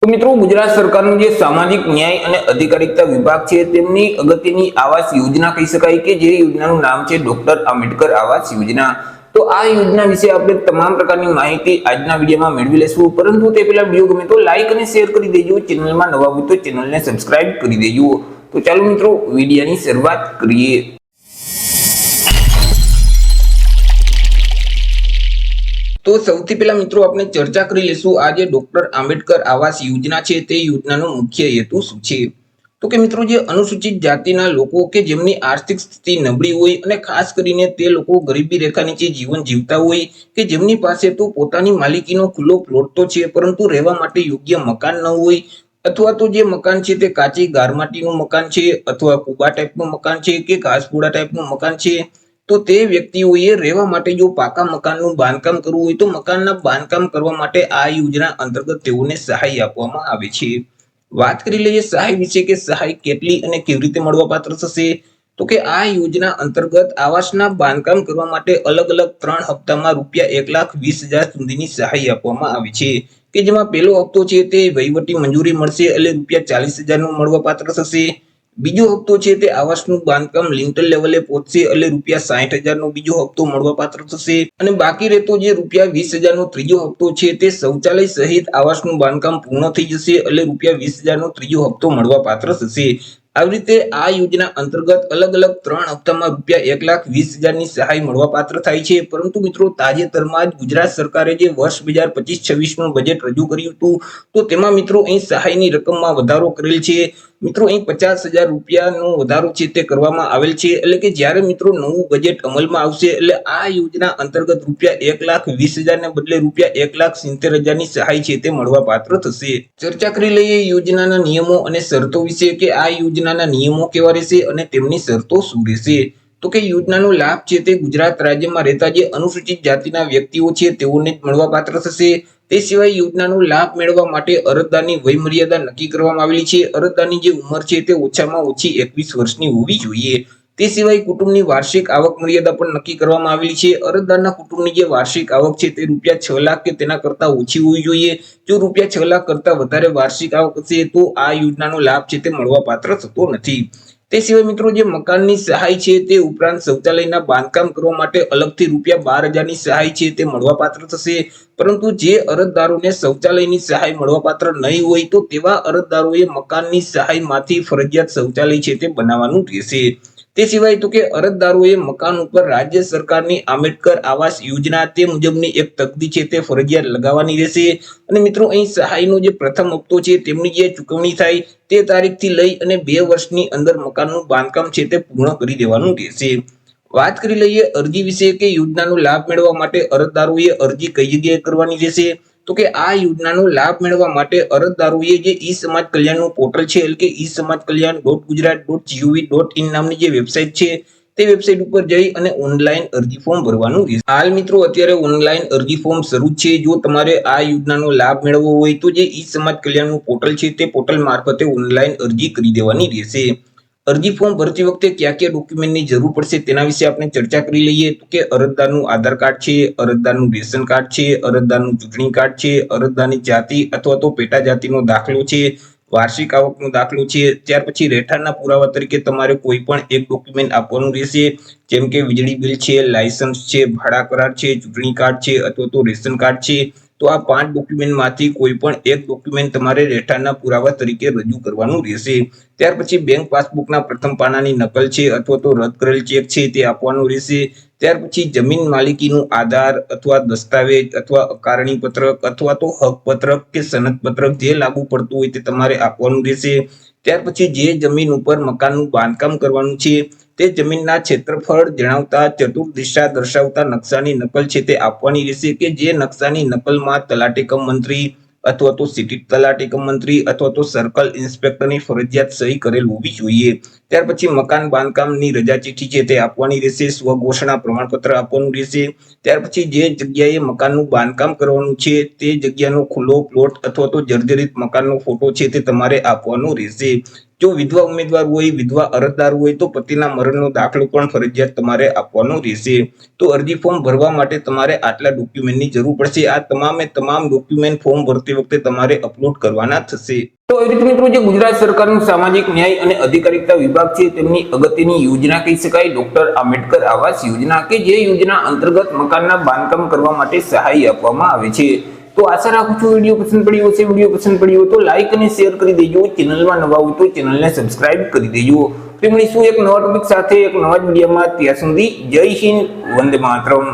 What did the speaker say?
તો મિત્રો ગુજરાત સરકારનું જે સામાજિક ન્યાય અને અધિકારિતા વિભાગ છે તેમની અગત્યની આવાસ યોજના કહી શકાય કે જે યોજનાનું નામ છે ડોક્ટર આંબેડકર આવાસ યોજના। તો આ યોજના વિશે આપણે તમામ પ્રકારની માહિતી આજના વિડીયોમાં મેળવી લેશું, પરંતુ તે પહેલા વિડીયો ગમે તો લાઈક અને શેર કરી દેજો, ચેનલમાં નવા હોય તો ચેનલને સબસ્ક્રાઇબ કરી દેજો। તો ચાલો મિત્રો વિડીયોની શરૂઆત કરીએ। તો સૌથી પહેલા મિત્રો આપણે ચર્ચા કરી લેશું આ જે ડોક્ટર આંબેડકર આવાસ યોજના છે તે યોજનાનો મુખ્ય હેતુ શું છે। તો કે મિત્રો જે અનુસૂચિત જાતિના લોકો કે જેમની આર્થિક સ્થિતિ નબળી હોય અને ખાસ કરીને તે લોકો ગરીબી રેખા નીચે જીવન જીવતા હોય કે જેમની પાસે તો પોતાની માલિકીનો ખુલ્લો પ્લોટ તો છે પરંતુ રહેવા માટે યોગ્ય મકાન ન હોય, અથવા તો જે મકાન છે તે કાચી ગારમાટીનું મકાન છે અથવા કુબા ટાઈપનું મકાન છે કે ઘાસપુડા ટાઈપનું મકાન છે, તો તે વ્યક્તિઓએ રહેવા માટે જો પાકા મકાનનું બાંધકામ કરવું હોય તો મકાનના બાંધકામ કરવા માટે આ યોજના અંતર્ગત તેઓને સહાય આપવામાં આવે છે। વાત કરી લઈએ સહાય વિશે કે સહાય કેટલી અને કેવી રીતે મળવાપાત્ર થશે। તો કે આ યોજના અંતર્ગત આવાસના બાંધકામ કરવા માટે અલગ અલગ 3 હપ્તામાં ₹1,20,000 સુધીની સહાય આપવામાં આવે છે કે જેમાં પહેલો હપ્તો છે તે વહીવટી મંજૂરી મળશે એટલે ₹40,000 નું મળવાપાત્ર થશે। બીજો હપ્તો છે તે આવાસનું બાંધકામ લિંટલ લેવલે પહોંચશે એટલે ₹60,000 નો બીજો હપ્તો મળવાપાત્ર થશે અને બાકી રહેતો જે ₹20,000 નો ત્રીજો હપ્તો છે તે શૌચાલય સહિત આવાસનું બાંધકામ પૂર્ણ થઈ જશે એટલે ₹20,000 નો ત્રીજો હપ્તો મળવાપાત્ર થશે। આવી રીતે આ યોજના અંતર્ગત અલગ અલગ 3 હપ્તામાં ₹1,20,000 ની સહાય મળવાપાત્ર થાય છે। પરંતુ મિત્રો તાજેતરમાં જ ગુજરાત સરકારે જે વર્ષ 2025-26 નું બજેટ રજૂ કર્યું હતું તો તેમાં મિત્રો અહીં સહાયની રકમમાં વધારો કરેલ છે। મિત્રો અહીં ₹50,000 નો વધારો છે તે કરવામાં આવેલ છે એટલે કે જ્યારે મિત્રો નવું બજેટ અમલમાં આવશે એટલે આ યોજના અંતર્ગત ₹1,20,000 ને બદલે ₹1,70,000 ની સહાય છે તે મળવાપાત્ર થશે। ચર્ચા કરી લઈએ યોજનાના નિયમો અને શરતો વિશે કે આ યોજનાના નિયમો કેવા રહેશે અને તેમની શરતો શું રહેશે। તો કે યોજનાનો લાભ છે તે ગુજરાત રાજ્યમાં રહેતા જે અનુસૂચિત જાતિના વ્યક્તિઓ છે તેઓને જ મળવાપાત્ર થશે। તે સિવાય યોજનાનો લાભ મેળવવા માટે અરજદારની વયમર્યાદા નક્કી કરવામાં આવેલી છે। અરજદારની જે ઉંમર છે તે ઓછામાં ઓછી 21 વર્ષની હોવી જોઈએ। તે સિવાય કુટુંબની વાર્ષિક આવક મર્યાદા પણ નક્કી કરવામાં આવેલી છે। અરજદારના કુટુંબની જે વાર્ષિક આવક છે તે ₹6 લાખ કે તેના કરતા ઓછી હોવી જોઈએ। જો ₹6 લાખ કરતા વધારે વાર્ષિક આવક હશે તો આ યોજનાનો લાભ છે તે મળવાપાત્ર થતો નથી। તે સિવાય મિત્રો જે મકાનની સહાય છે તે ઉપરાંત શૌચાલયના બાંધકામ કરવા માટે અલગથી ₹12,000 ની સહાય છે તે મળવાપાત્ર થશે। પરંતુ જે અરજદારોને શૌચાલયની સહાય મળવાપાત્ર નહીં હોય તો તેવા અરજદારોએ મકાનની સહાયમાંથી ફરજિયાત શૌચાલય છે તે બનાવવાનું રહેશે। તે સિવાય તો કે અરજદારોએ મકાન ઉપર રાજ્ય સરકારની આંબેડકર આવાસ યોજના તે મુજબની એક તકદી છે તે ફરજિયાત લગાવવાની રહેશે। અને મિત્રો અહીં સહાયનો જે પ્રથમ હપ્તો છે તેમની જે ચૂકવણી થાય તે તારીખથી લઈ અને 2 વર્ષની અંદર મકાનનું બાંધકામ છે તે પૂર્ણ કરી દેવાનું રહેશે। વાત કરી લઈએ અરજી વિશે કે યોજનાનો લાભ મેળવવા માટે અરજદારોએ અરજી કઈ જગ્યાએ કરવાની રહેશે। તો કે આ યોજનાનો લાભ મેળવવા માટે અરજદારોએ જે ઈ સમાજ કલ્યાણનું પોર્ટલ છે એટલે કે esamajkalyan.gujarat.gov.in નામની જે વેબસાઇટ છે તે વેબસાઇટ ઉપર જઈ અને ઓનલાઈન અરજી ફોર્મ ભરવાનું રહેશે। હાલ મિત્રો અત્યારે ઓનલાઈન અરજી ફોર્મ શરૂ છે। જો તમારે આ યોજનાનો લાભ મેળવવો હોય તો જે ઈ સમાજ કલ્યાણનું પોર્ટલ છે તે પોર્ટલ મારફતે ઓનલાઈન અરજી કરી દેવાની રહેશે। અરજી ફોર્મ ભરતી વખતે કયા કયા ડોક્યુમેન્ટની જરૂર પડશે તેના વિશે આપણે ચર્ચા કરી લઈએ। તો કે અરજદારનું આધાર કાર્ડ છે, અરજદારનું રેશન કાર્ડ છે, અરજદારનું ચૂંટણી કાર્ડ છે, અરજદારની જાતિ અથવા તો પેટા જાતિનો દાખલો છે, વાર્ષિક આવકનો દાખલો છે। ત્યાર પછી રહેઠાણના પુરાવા તરીકે તમારે કોઈ પણ એક ડોક્યુમેન્ટ આપવાનું રહેશે, જેમ કે વીજળી બિલ છે, લાયસન્સ છે, ભાડા કરાર છે, ચૂંટણી કાર્ડ છે અથવા તો રેશન કાર્ડ છે। તો આ 5 ડોક્યુમેન્ટમાંથી કોઈ પણ એક ડોક્યુમેન્ટ તમારે રહેઠાણના પુરાવા તરીકે રજૂ કરવાનું રહેશે। ત્યાર પછી બેંક પાસબુકના પ્રથમ પાનાની નકલ છે અથવા તો રદ કરેલ ચેક છે તે આપવાનું રહેશે। ત્યાર પછી જમીન માલિકીનું આધાર અથવા દસ્તાવેજ અથવા અકારણી પત્રક અથવા તો હક પત્રક કે સનદ પત્રક જે લાગુ પડતું હોય તે તમારે આપવાનું રહેશે। ત્યાર પછી જે જમીન ઉપર મકાનનું બાંધકામ કરવાનું છે તે જમીનના ક્ષેત્રફળ જણાવતા ચતુર્દિશા દર્શાવતા નકશાની નકલ છે તે આપવાની રહેશે કે જે નકશાની નકલમાં તલાટી કમ મંત્રી અથવા તો સિટી તલાટી કમ મંત્રી અથવા તો સર્કલ ઇન્સ્પેક્ટરની ફરજિયાત સહી કરેલ હોવી જોઈએ। ત્યાર પછી મકાન બાંધકામની રજા ચિઠ્ઠી છે તે આપવાની રહેશે। સ્વઘોષણા પ્રમાણપત્ર આપવાનું રહેશે। ત્યાર પછી જે જગ્યાએ મકાનનું બાંધકામ કરવાનું છે તે જગ્યાનો ખુલ્લો પ્લોટ અથવા તો જર્જરિત મકાનનો ફોટો છે તે તમારે આપવાનો રહેશે। જો વિધવા ઉમેદવાર હોય, વિધવા અરજદાર હોય તો પતિના મરણનો દાખલો પણ ફરજિયાત તમારે આપવાનો રહેશે. તો અરજી ફોર્મ ભરવા માટે તમારે આટલા ડોક્યુમેન્ટની જરૂર પડશે. આ તમામ ડોક્યુમેન્ટ ફોર્મ ભરતી વખતે તમારે અપલોડ કરવાના થશે. તો એ રીતે મિત્રો જે ગુજરાત સરકારનું સામાજિક ન્યાય અને અધિકારિતા વિભાગ છે તેમની અગત્યની યોજના કહી શકાય ડોક્ટર આંબેડકર આવાસ યોજના, કે જે યોજના અંતર્ગત મકાનના બાંધકામ કરવા માટે સહાય આપવામાં આવે છે. તો આશા રાખું છું વિડીયો પસંદ પડ્યો હશે. વિડીયો પસંદ પડ્યો તો લાઈક અને શેર કરી દેજો. ચેનલમાં નવા હોય તો ચેનલને સબસ્ક્રાઇબ કરી દેજો. તો મળીશું એક નવા ટોપિક સાથે એક નવા જ વિડીયોમાં. ત્યાં સુધી જય હિન્દ, વંદે માતરમ.